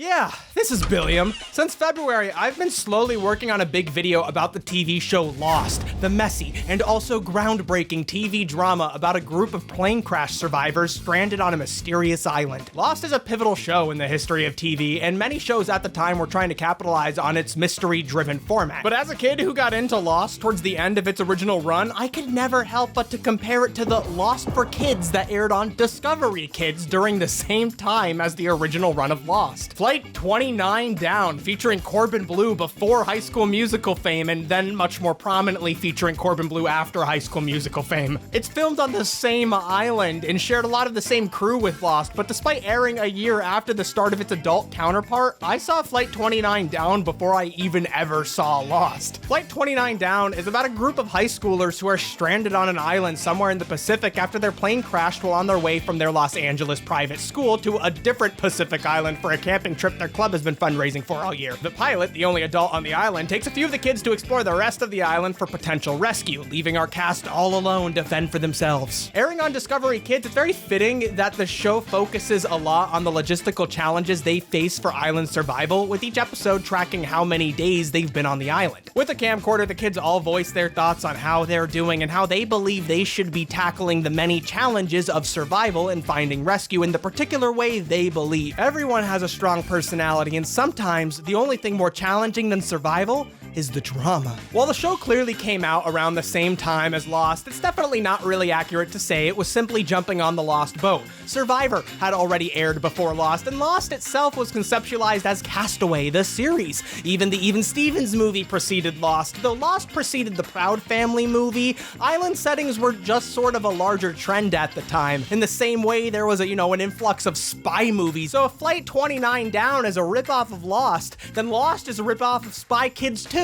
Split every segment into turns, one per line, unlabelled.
Yeah, this is Billiam. Since February, I've been slowly working on a big video about the TV show Lost, the messy and also groundbreaking TV drama about a group of plane crash survivors stranded on a mysterious island. Lost is a pivotal show in the history of TV, and many shows at the time were trying to capitalize on its mystery-driven format. But as a kid who got into Lost towards the end of its original run, I could never help but to compare it to the Lost for Kids that aired on Discovery Kids during the same time as the original run of Lost. Flight 29 Down, featuring Corbin Bleu before High School Musical fame, and then much more prominently featuring Corbin Bleu after High School Musical fame. It's filmed on the same island and shared a lot of the same crew with Lost, but despite airing a year after the start of its adult counterpart, I saw Flight 29 Down before I even ever saw Lost. Flight 29 Down is about a group of high schoolers who are stranded on an island somewhere in the Pacific after their plane crashed while on their way from their Los Angeles private school to a different Pacific island for a camping trip their club has been fundraising for all year. The pilot, the only adult on the island, takes a few of the kids to explore the rest of the island for potential rescue, leaving our cast all alone to fend for themselves. Airing on Discovery Kids, it's very fitting that the show focuses a lot on the logistical challenges they face for island survival, with each episode tracking how many days they've been on the island. With a camcorder, the kids all voice their thoughts on how they're doing and how they believe they should be tackling the many challenges of survival and finding rescue in the particular way they believe. Everyone has a strong personality, and sometimes the only thing more challenging than survival is the drama. While the show clearly came out around the same time as Lost, it's definitely not really accurate to say it was simply jumping on the Lost boat. Survivor had already aired before Lost, and Lost itself was conceptualized as Castaway, the series. Even the Even Stevens movie preceded Lost. Though Lost preceded the Proud Family movie, island settings were just sort of a larger trend at the time. In the same way there was an influx of spy movies. So if Flight 29 Down is a ripoff of Lost, then Lost is a ripoff of Spy Kids 2.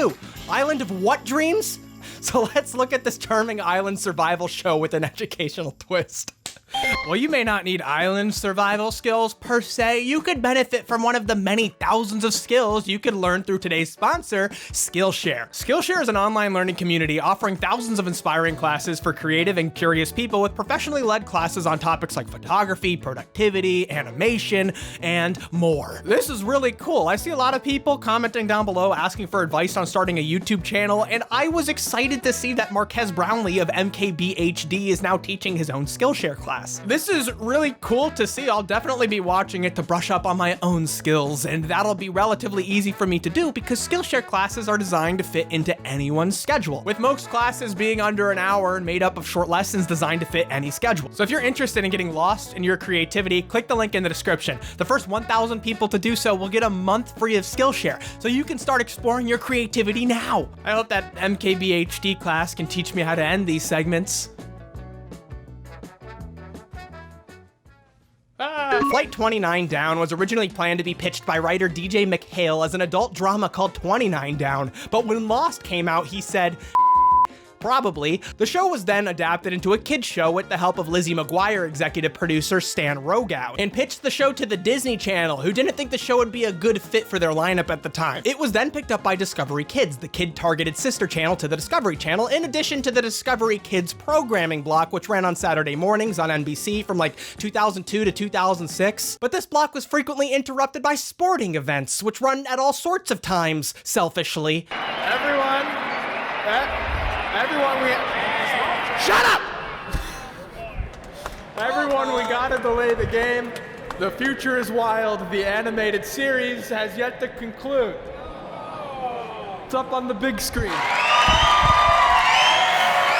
Island of what dreams? So let's look at this charming island survival show with an educational twist. Well, you may not need island survival skills per se. You could benefit from one of the many thousands of skills you could learn through today's sponsor, Skillshare. Skillshare is an online learning community offering thousands of inspiring classes for creative and curious people, with professionally led classes on topics like photography, productivity, animation, and more. This is really cool. I see a lot of people commenting down below asking for advice on starting a YouTube channel, and I was excited to see that Marquez Brownlee of MKBHD is now teaching his own Skillshare class. This is really cool to see. I'll definitely be watching it to brush up on my own skills, and that'll be relatively easy for me to do because Skillshare classes are designed to fit into anyone's schedule, with most classes being under an hour and made up of short lessons designed to fit any schedule. So if you're interested in getting lost in your creativity, click the link in the description. The first 1,000 people to do so will get a month free of Skillshare, so you can start exploring your creativity now. I hope that MKBHD class can teach me how to end these segments. Flight 29 Down was originally planned to be pitched by writer DJ McHale as an adult drama called 29 Down, but when Lost came out, he said, probably. The show was then adapted into a kids show with the help of Lizzie McGuire executive producer Stan Rogow, and pitched the show to the Disney Channel, who didn't think the show would be a good fit for their lineup at the time. It was then picked up by Discovery Kids, the kid-targeted sister channel to the Discovery Channel, in addition to the Discovery Kids programming block, which ran on Saturday mornings on NBC from 2002 to 2006. But this block was frequently interrupted by sporting events, which run at all sorts of times, selfishly. Shut up! Everyone, we gotta delay the game. The future is wild. The animated series has yet to conclude. It's up on the big screen.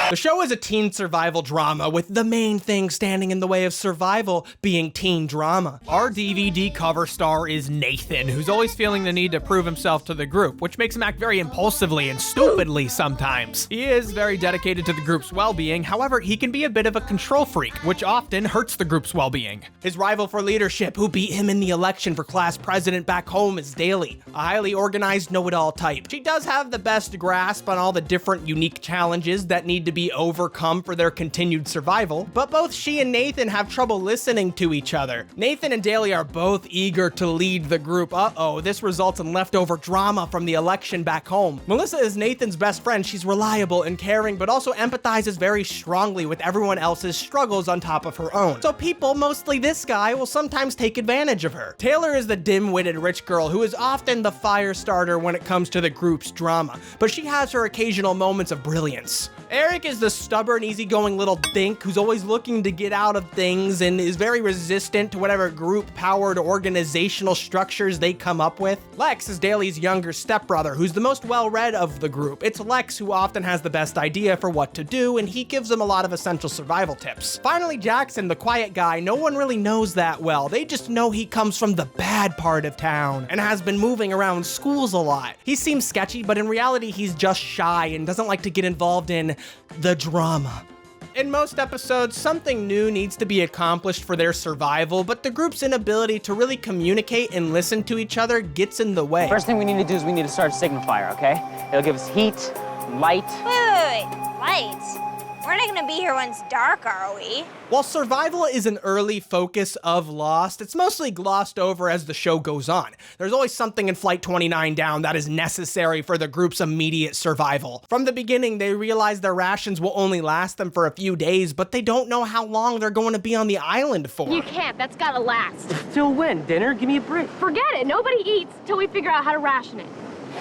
The show is a teen survival drama, with the main thing standing in the way of survival being teen drama. Our DVD cover star is Nathan, who's always feeling the need to prove himself to the group, which makes him act very impulsively and stupidly sometimes. He is very dedicated to the group's well-being, however, he can be a bit of a control freak, which often hurts the group's well-being. His rival for leadership, who beat him in the election for class president back home, is Daly, a highly organized know-it-all type. She does have the best grasp on all the different unique challenges that need to be overcome for their continued survival, but both she and Nathan have trouble listening to each other. Nathan and Daly are both eager to lead the group. Uh-oh, this results in leftover drama from the election back home. Melissa is Nathan's best friend. She's reliable and caring, but also empathizes very strongly with everyone else's struggles on top of her own. So people, mostly this guy, will sometimes take advantage of her. Taylor is the dim-witted rich girl who is often the fire starter when it comes to the group's drama, but she has her occasional moments of brilliance. Eric is the stubborn, easygoing little dink who's always looking to get out of things and is very resistant to whatever group-powered organizational structures they come up with. Lex is Daly's younger stepbrother, who's the most well-read of the group. It's Lex who often has the best idea for what to do, and he gives them a lot of essential survival tips. Finally, Jackson, the quiet guy, no one really knows that well. They just know he comes from the bad part of town and has been moving around schools a lot. He seems sketchy, but in reality, he's just shy and doesn't like to get involved in the drama. In most episodes, something new needs to be accomplished for their survival, but the group's inability to really communicate and listen to each other gets in the way.
First thing we need to do is we need to start a signifier, okay? It'll give us heat, light.
Wait. Lights? We're not gonna be here when it's dark, are we?
While survival is an early focus of Lost, it's mostly glossed over as the show goes on. There's always something in Flight 29 down that is necessary for the group's immediate survival. From the beginning, they realize their rations will only last them for a few days, but they don't know how long they're going to be on the island for.
You can't, that's gotta last.
Till when? Dinner? Give me a break.
Forget it, nobody eats till we figure out how to ration it.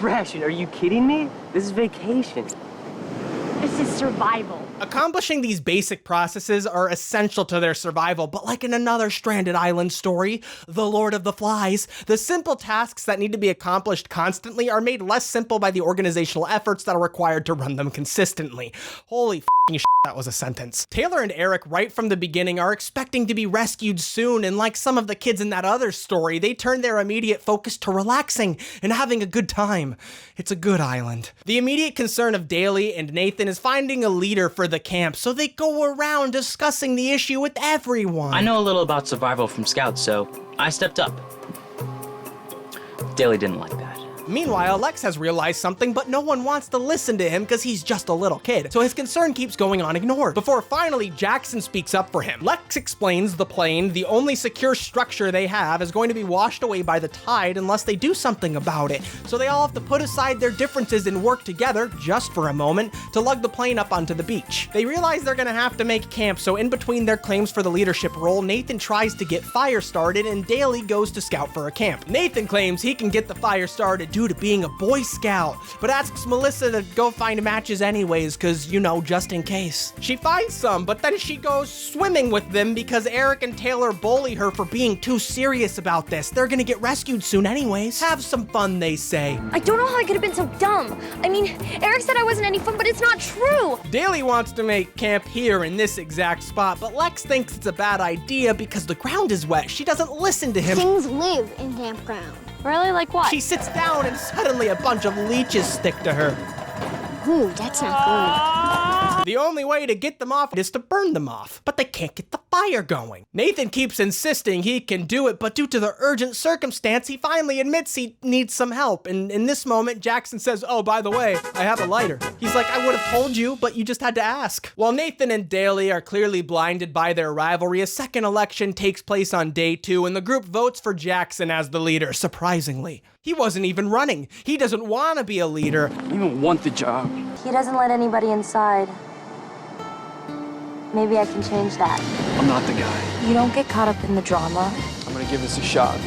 Ration? Are you kidding me? This is vacation.
This is survival.
Accomplishing these basic processes are essential to their survival, but like in another stranded island story, The Lord of the Flies, the simple tasks that need to be accomplished constantly are made less simple by the organizational efforts that are required to run them consistently. Holy f***ing shit, that was a sentence. Taylor and Eric, right from the beginning, are expecting to be rescued soon, and like some of the kids in that other story, they turn their immediate focus to relaxing and having a good time. It's a good island. The immediate concern of Daly and Nathan is finding a leader for the camp, so they go around discussing the issue with everyone.
I know a little about survival from Scouts, so I stepped up. Daly didn't like that.
Meanwhile, Lex has realized something, but no one wants to listen to him because he's just a little kid, so his concern keeps going unignored. Before finally, Jackson speaks up for him. Lex explains the plane, the only secure structure they have, is going to be washed away by the tide unless they do something about it. So they all have to put aside their differences and work together, just for a moment, to lug the plane up onto the beach. They realize they're gonna have to make camp, so in between their claims for the leadership role, Nathan tries to get fire started and Daly goes to scout for a camp. Nathan claims he can get the fire started due to being a Boy Scout, but asks Melissa to go find matches anyways, cause, you know, just in case. She finds some, but then she goes swimming with them because Eric and Taylor bully her for being too serious about this. They're gonna get rescued soon anyways. Have some fun, they say.
I don't know how I could have been so dumb. I mean, Eric said I wasn't any fun, but it's not true.
Daly wants to make camp here in this exact spot, but Lex thinks it's a bad idea because the ground is wet. She doesn't listen to him.
Things live in campground.
Really, like what?
She sits down and suddenly a bunch of leeches stick to her.
Ooh, that's not
The only way to get them off is to burn them off, but they can't get the fire going. Nathan keeps insisting he can do it, but due to the urgent circumstance, he finally admits he needs some help. And in this moment, Jackson says, oh, by the way, I have a lighter. He's like, I would have told you, but you just had to ask. While Nathan and Daly are clearly blinded by their rivalry, a second election takes place on day 2, and the group votes for Jackson as the leader, surprisingly. He wasn't even running. He doesn't want to be a leader.
I don't even want the job.
He doesn't let anybody inside. Maybe I can change that.
I'm not the guy.
You don't get caught up in the drama.
I'm gonna give this a shot.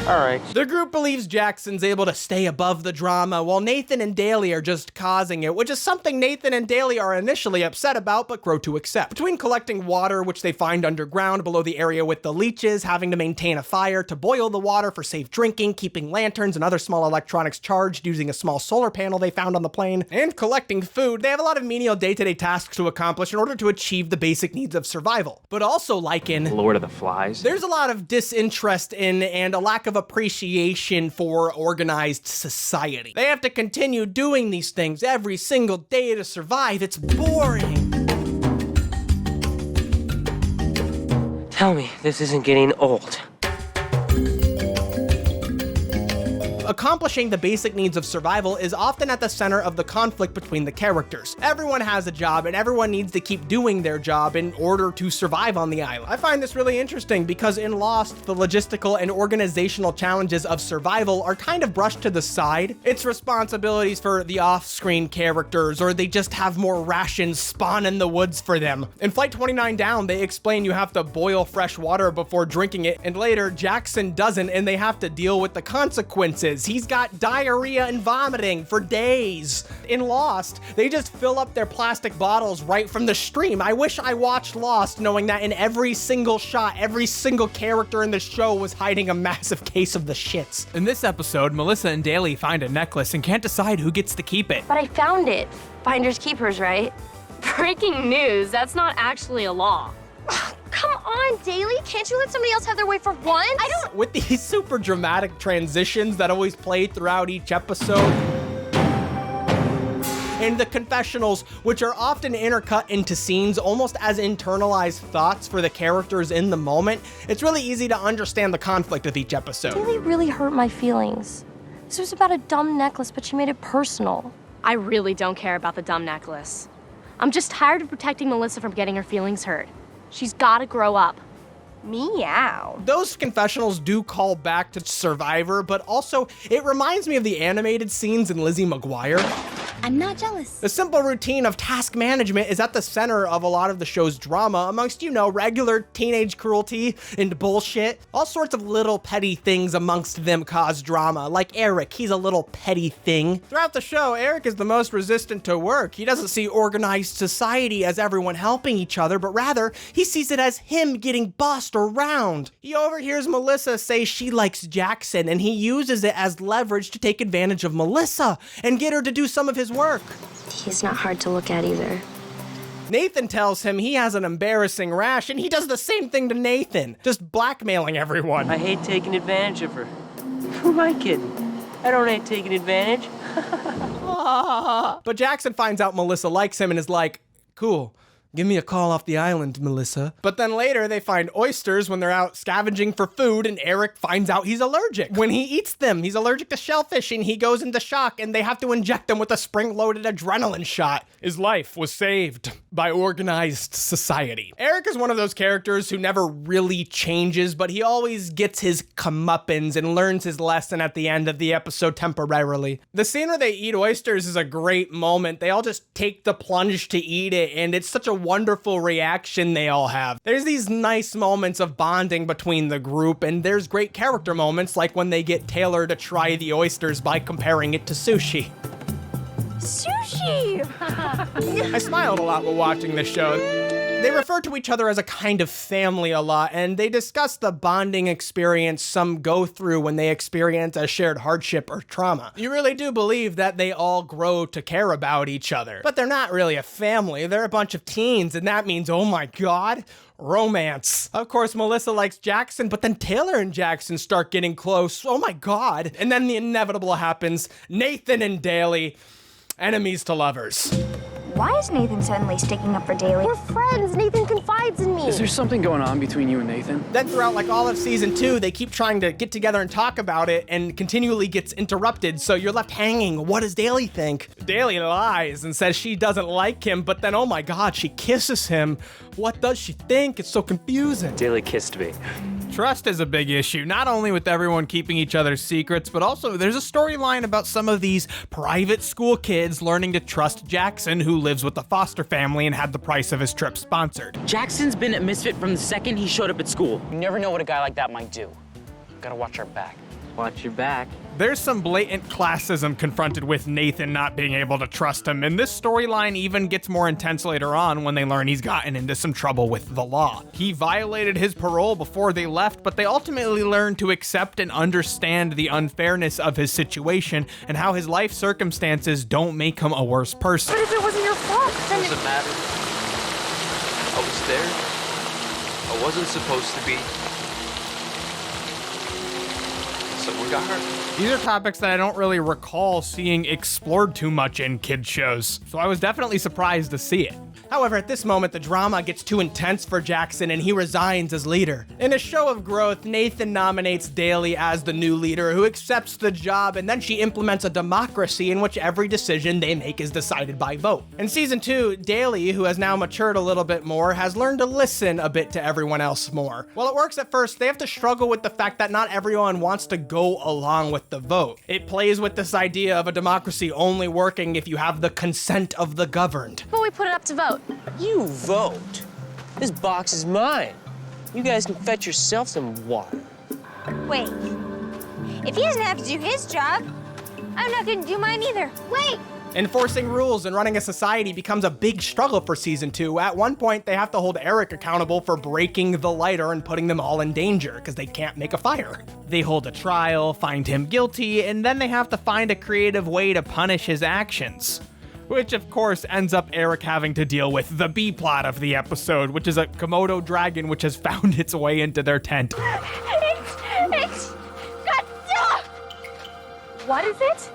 All right.
The group believes Jackson's able to stay above the drama, while Nathan and Daly are just causing it, which is something Nathan and Daly are initially upset about, but grow to accept. Between collecting water, which they find underground below the area with the leeches, having to maintain a fire to boil the water for safe drinking, keeping lanterns and other small electronics charged using a small solar panel they found on the plane, and collecting food, they have a lot of menial day-to-day tasks to accomplish in order to achieve the basic needs of survival. But also, like in
Lord of the Flies.
there's a lot of disinterest in and a lack of appreciation for organized society. They have to continue doing these things every single day to survive. It's boring.
Tell me this isn't getting old.
Accomplishing the basic needs of survival is often at the center of the conflict between the characters. Everyone has a job and everyone needs to keep doing their job in order to survive on the island. I find this really interesting because in Lost, the logistical and organizational challenges of survival are kind of brushed to the side. It's responsibilities for the off-screen characters, or they just have more rations spawn in the woods for them. In Flight 29 Down, they explain you have to boil fresh water before drinking it, and later Jackson doesn't and they have to deal with the consequences. He's got diarrhea and vomiting for days. In Lost, they just fill up their plastic bottles right from the stream. I wish I watched Lost knowing that in every single shot, every single character in the show was hiding a massive case of the shits. In this episode, Melissa and Daly find a necklace and can't decide who gets to keep it.
But I found it. Finders keepers, right?
Breaking news, that's not actually a law.
Come on, Daly. Can't you let somebody else have their way for once?
With these super dramatic transitions that always play throughout each episode, and the confessionals, which are often intercut into scenes almost as internalized thoughts for the characters in the moment, it's really easy to understand the conflict of each episode.
Daly really hurt my feelings. This was about a dumb necklace, but she made it personal.
I really don't care about the dumb necklace. I'm just tired of protecting Melissa from getting her feelings hurt. She's gotta grow up.
Meow.
Those confessionals do call back to Survivor, but also it reminds me of the animated scenes in Lizzie McGuire.
I'm not jealous.
The simple routine of task management is at the center of a lot of the show's drama, amongst, regular teenage cruelty and bullshit. All sorts of little petty things amongst them cause drama, like Eric, he's a little petty thing. Throughout the show, Eric is the most resistant to work. He doesn't see organized society as everyone helping each other, but rather, he sees it as him getting bossed around. He overhears Melissa say she likes Jackson, and he uses it as leverage to take advantage of Melissa and get her to do some of his work.
He's not hard to look at either.
Nathan tells him he has an embarrassing rash, and he does the same thing to Nathan, just blackmailing everyone.
I hate taking advantage of her. Who am I kidding? I don't hate taking advantage.
But Jackson finds out Melissa likes him and is like, cool. Give me a call off the island, Melissa. But then later they find oysters when they're out scavenging for food, and Eric finds out he's allergic. When he eats them, he's allergic to shellfish and he goes into shock, and they have to inject him with a spring-loaded adrenaline shot. His life was saved by organized society. Eric is one of those characters who never really changes, but he always gets his comeuppance and learns his lesson at the end of the episode temporarily. The scene where they eat oysters is a great moment. They all just take the plunge to eat it, and it's such a wonderful reaction they all have. There's these nice moments of bonding between the group, and there's great character moments like when they get Taylor to try the oysters by comparing it to sushi.
Sushi!
I smiled a lot while watching this show. They refer to each other as a kind of family a lot, and they discuss the bonding experience some go through when they experience a shared hardship or trauma. You really do believe that they all grow to care about each other. But they're not really a family, they're a bunch of teens, and that means, oh my god, romance. Of course, Melissa likes Jackson, but then Taylor and Jackson start getting close. Oh my god. And then the inevitable happens. Nathan and Daly, enemies to lovers.
Why is Nathan suddenly sticking up for Daly?
We're friends. Nathan confides in me.
Is there something going on between you and Nathan?
Then throughout all of season 2, they keep trying to get together and talk about it and continually gets interrupted, so you're left hanging. What does Daly think? Daly lies and says she doesn't like him, but then, oh my god, she kisses him. What does she think? It's so confusing.
Daly kissed me.
Trust is a big issue, not only with everyone keeping each other's secrets, but also there's a storyline about some of these private school kids learning to trust Jackson, who lives with a foster family and had the price of his trip sponsored.
Jackson's been a misfit from the second he showed up at school. You never know what a guy like that might do. Gotta watch our back.
Watch your back.
There's some blatant classism confronted with Nathan not being able to trust him, and this storyline even gets more intense later on when they learn he's gotten into some trouble with the law. He violated his parole before they left, but they ultimately learn to accept and understand the unfairness of his situation and how his life circumstances don't make him a worse person.
But if it wasn't your fault, then
Doesn't matter. I was there. I wasn't supposed to be. Someone got hurt.
These are topics that I don't really recall seeing explored too much in kids shows, so I was definitely surprised to see it. However, at this moment, the drama gets too intense for Jackson and he resigns as leader. In a show of growth, Nathan nominates Daly as the new leader who accepts the job, and then she implements a democracy in which every decision they make is decided by vote. In season 2, Daly, who has now matured a little bit more, has learned to listen a bit to everyone else more. While it works at first, they have to struggle with the fact that not everyone wants to go along with the vote. It plays with this idea of a democracy only working if you have the consent of the governed.
But we put it up to vote.
You vote? This box is mine. You guys can fetch yourself some water.
Wait. If he doesn't have to do his job, I'm not gonna do mine either. Wait!
Enforcing rules and running a society becomes a big struggle for season 2. At one point, they have to hold Eric accountable for breaking the lighter and putting them all in danger because they can't make a fire. They hold a trial, find him guilty, and then they have to find a creative way to punish his actions. Which, of course, ends up Eric having to deal with the B-plot of the episode, which is a Komodo dragon which has found its way into their tent.
It's Godzilla!
What is it?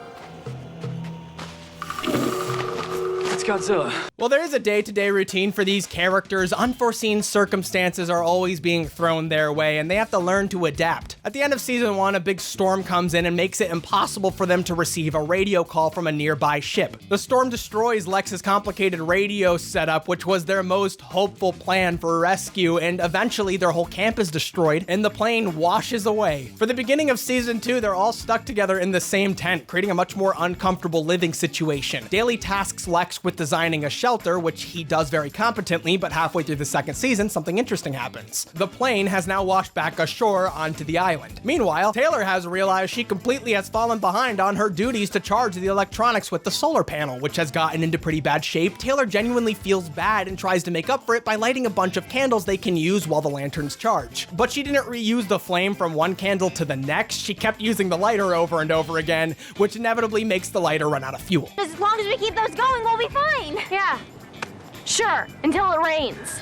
It's Godzilla.
Well, there is a day-to-day routine for these characters. Unforeseen circumstances are always being thrown their way, and they have to learn to adapt. At the end of season 1, a big storm comes in and makes it impossible for them to receive a radio call from a nearby ship. The storm destroys Lex's complicated radio setup, which was their most hopeful plan for rescue, and eventually their whole camp is destroyed, and the plane washes away. For the beginning of season 2, they're all stuck together in the same tent, creating a much more uncomfortable living situation. Daly tasks Lex with designing a shelter, which he does very competently, but halfway through the second season, something interesting happens. The plane has now washed back ashore onto the island. Meanwhile, Taylor has realized she completely has fallen behind on her duties to charge the electronics with the solar panel, which has gotten into pretty bad shape. Taylor genuinely feels bad and tries to make up for it by lighting a bunch of candles they can use while the lanterns charge. But she didn't reuse the flame from one candle to the next. She kept using the lighter over and over again, which inevitably makes the lighter run out of fuel.
As long as we keep those going, we'll be fine.
Yeah. Sure, until it rains.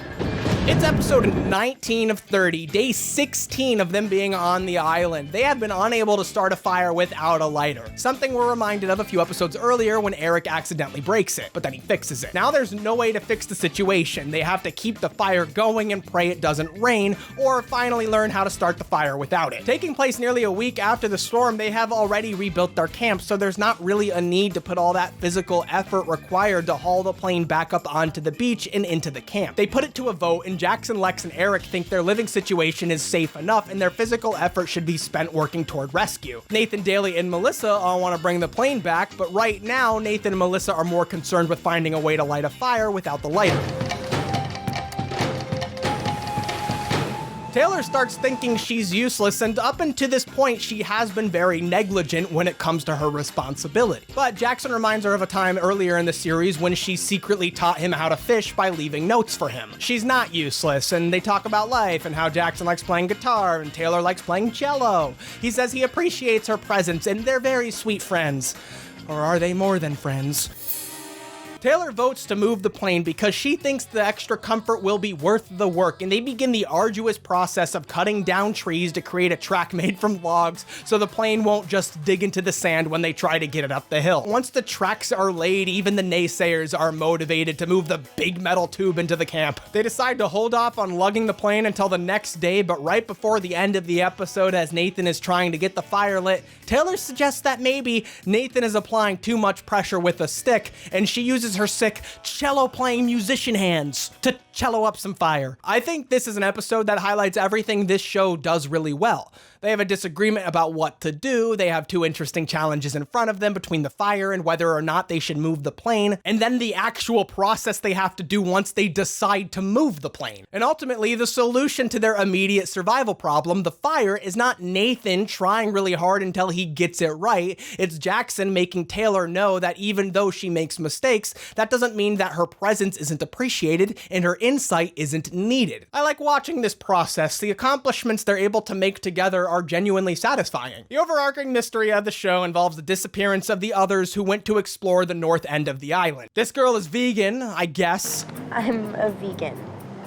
It's episode 19 of 30, day 16 of them being on the island. They have been unable to start a fire without a lighter, something we're reminded of a few episodes earlier when Eric accidentally breaks it, but then he fixes it. Now there's no way to fix the situation. They have to keep the fire going and pray it doesn't rain, or finally learn how to start the fire without it. Taking place nearly a week after the storm, they have already rebuilt their camp, so there's not really a need to put all that physical effort required to haul the plane back up onto the beach and into the camp. They put it to a vote, and Jackson, Lex, and Eric think their living situation is safe enough and their physical effort should be spent working toward rescue. Nathan, Daly, and Melissa all want to bring the plane back, but right now, Nathan and Melissa are more concerned with finding a way to light a fire without the lighter. Taylor starts thinking she's useless, and up until this point, she has been very negligent when it comes to her responsibility. But Jackson reminds her of a time earlier in the series when she secretly taught him how to fish by leaving notes for him. She's not useless, and they talk about life and how Jackson likes playing guitar and Taylor likes playing cello. He says he appreciates her presence, and they're very sweet friends. Or are they more than friends? Taylor votes to move the plane because she thinks the extra comfort will be worth the work, and they begin the arduous process of cutting down trees to create a track made from logs so the plane won't just dig into the sand when they try to get it up the hill. Once the tracks are laid, even the naysayers are motivated to move the big metal tube into the camp. They decide to hold off on lugging the plane until the next day, but right before the end of the episode, as Nathan is trying to get the fire lit, Taylor suggests that maybe Nathan is applying too much pressure with a stick, and she uses her sick cello-playing musician hands to cello up some fire. I think this is an episode that highlights everything this show does really well. They have a disagreement about what to do, they have two interesting challenges in front of them between the fire and whether or not they should move the plane, and then the actual process they have to do once they decide to move the plane. And ultimately, the solution to their immediate survival problem, the fire, is not Nathan trying really hard until he gets it right. It's Jackson making Taylor know that even though she makes mistakes, that doesn't mean that her presence isn't appreciated and her insight isn't needed. I like watching this process. The accomplishments they're able to make together are genuinely satisfying. The overarching mystery of the show involves the disappearance of the others who went to explore the north end of the island. This girl is vegan, I guess.
I'm a vegan.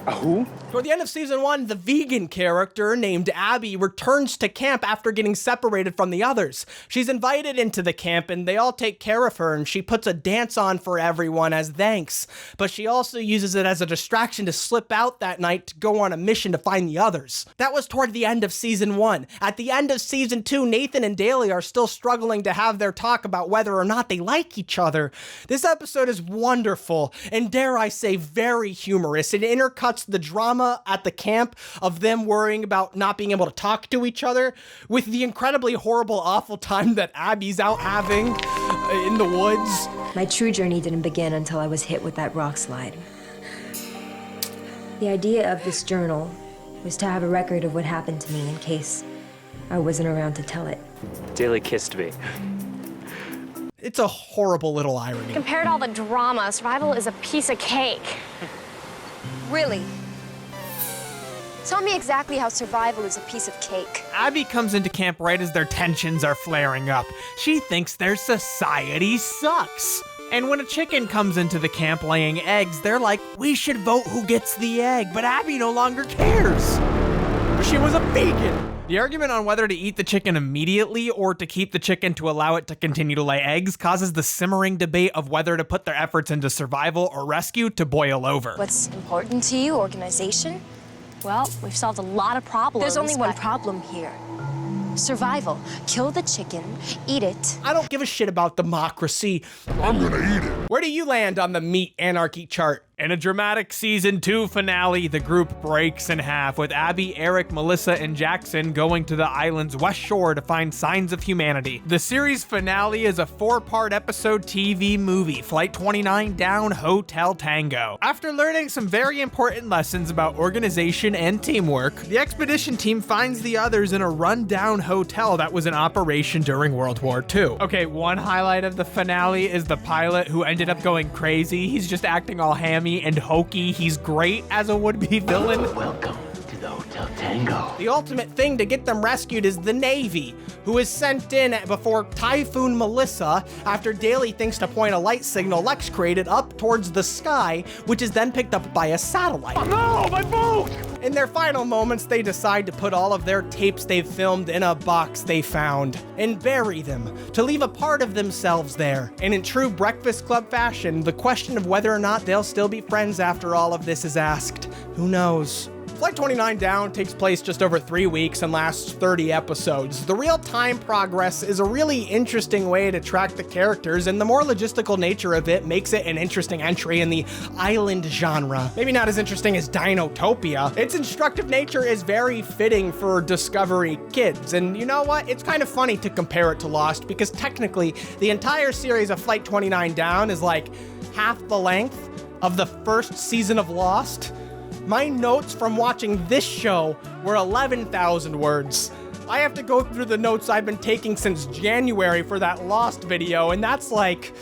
A who?
Toward the end of season 1, the vegan character named Abby returns to camp after getting separated from the others. She's invited into the camp and they all take care of her, and she puts a dance on for everyone as thanks. But she also uses it as a distraction to slip out that night to go on a mission to find the others. That was toward the end of season 1. At the end of season 2, Nathan and Daly are still struggling to have their talk about whether or not they like each other. This episode is wonderful and, dare I say, very humorous. It intercuts the drama at the camp of them worrying about not being able to talk to each other with the incredibly horrible, awful time that Abby's out having in the woods.
My true journey didn't begin until I was hit with that rock slide. The idea of this journal was to have a record of what happened to me in case I wasn't around to tell it.
Daly kissed me.
It's a horrible little irony.
Compared to all the drama, survival is a piece of cake.
Really? Tell me exactly how survival is a piece of cake.
Abby comes into camp right as their tensions are flaring up. She thinks their society sucks. And when a chicken comes into the camp laying eggs, they're like, we should vote who gets the egg, but Abby no longer cares.
She was a vegan.
The argument on whether to eat the chicken immediately or to keep the chicken to allow it to continue to lay eggs causes the simmering debate of whether to put their efforts into survival or rescue to boil over.
What's important to you, organization?
Well, we've solved a lot of problems.
There's only one
but-
problem here. Survival. Kill the chicken, eat it.
I don't give a shit about democracy. I'm gonna eat it. Where do you land on the meat anarchy chart?
In a dramatic season 2 finale, the group breaks in half, with Abby, Eric, Melissa, and Jackson going to the island's west shore to find signs of humanity. The series finale is a 4-part episode TV movie, Flight 29 Down Hotel Tango. After learning some very important lessons about organization and teamwork, the expedition team finds the others in a run-down hotel that was in operation during World War II. Okay, one highlight of the finale is the pilot who ended up going crazy. He's just acting all hammy and hokey. He's great as a would-be villain.
Welcome to the Hotel Tango.
The ultimate thing to get them rescued is the Navy, who is sent in before Typhoon Melissa after Daly thinks to point a light signal Lex created up towards the sky, which is then picked up by a satellite.
Oh no, my boat!
In their final moments, they decide to put all of their tapes they've filmed in a box they found and bury them to leave a part of themselves there. And in true Breakfast Club fashion, the question of whether or not they'll still be friends after all of this is asked. Who knows? Flight 29 Down takes place just over 3 weeks and lasts 30 episodes. The real-time progress is a really interesting way to track the characters, and the more logistical nature of it makes it an interesting entry in the island genre. Maybe not as interesting as Dinotopia. Its instructive nature is very fitting for Discovery kids, and you know what? It's kind of funny to compare it to Lost, because technically, the entire series of Flight 29 Down is like half the length of the first season of Lost. My notes from watching this show were 11,000 words. I have to go through the notes I've been taking since January for that Lost video, and that's like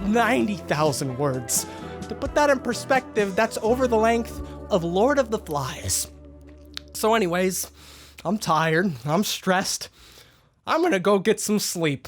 90,000 words. To put that in perspective, that's over the length of Lord of the Flies. So anyways, I'm tired, I'm stressed. I'm gonna go get some sleep.